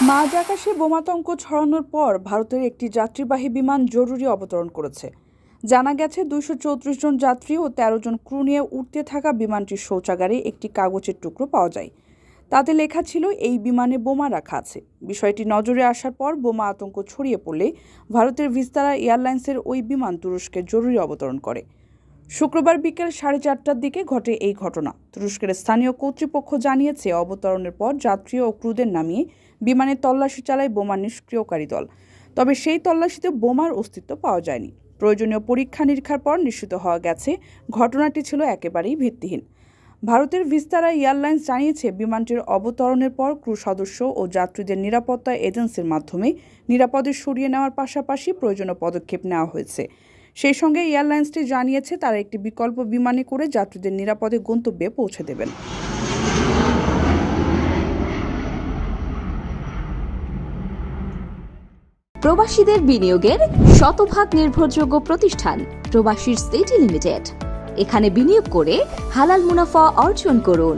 মাঝ আকাশে বোমাতঙ্ক ছড়ানোর পর ভারতের একটি যাত্রীবাহী বিমান জরুরি অবতরণ করেছে। জানা গেছে ২৩৪ জন যাত্রী ও ১৩ জন ক্রু নিয়ে উঠতে থাকা বিমানটির শৌচাগারে একটি কাগজের টুকরো পাওয়া যায়। তাতে লেখা ছিল এই বিমানে বোমা রাখা আছে। বিষয়টি নজরে আসার পর বোমা আতঙ্ক ছড়িয়ে পড়লে ভারতের ভিস্তারা এয়ারলাইন্সের ওই বিমান তুরস্কে জরুরি অবতরণ করে। শুক্রবার বিকেল ৪:৩০টার দিকে ঘটে এই ঘটনা। তুরস্কের স্থানীয় কর্তৃপক্ষ জানিয়েছে, অবতরণের পর যাত্রী ও ক্রুদের নামিয়ে বিমানে তল্লাশি চালায় বোমা নিষ্ক্রিয়কারী দল। তবে সেই তল্লাশিতে বোমার অস্তিত্ব পাওয়া যায়নি। প্রয়োজনীয় পরীক্ষা নিরীক্ষার পর নিশ্চিত হওয়া গেছে ঘটনাটি ছিল একেবারেই ভিত্তিহীন। ভারতের ভিস্তারা এয়ারলাইন্স জানিয়েছে, বিমানটির অবতরণের পর ক্রু সদস্য ও যাত্রীদের নিরাপত্তা এজেন্সির মাধ্যমে নিরাপদে সরিয়ে নেওয়ার পাশাপাশি প্রয়োজনীয় পদক্ষেপ নেওয়া হয়েছে। সেই সঙ্গে এয়ারলাইন্সটি জানিয়েছে, তারা একটি বিকল্প বিমানে করে যাত্রীদের নিরাপদে গন্তব্যে পৌঁছে দেবেন। প্রবাসীদের বিনিয়োগের শতভাগ নির্ভরযোগ্য প্রতিষ্ঠান প্রবাসীর সিটি লিমিটেড। এখানে বিনিয়োগ করে হালাল মুনাফা অর্জন করুন।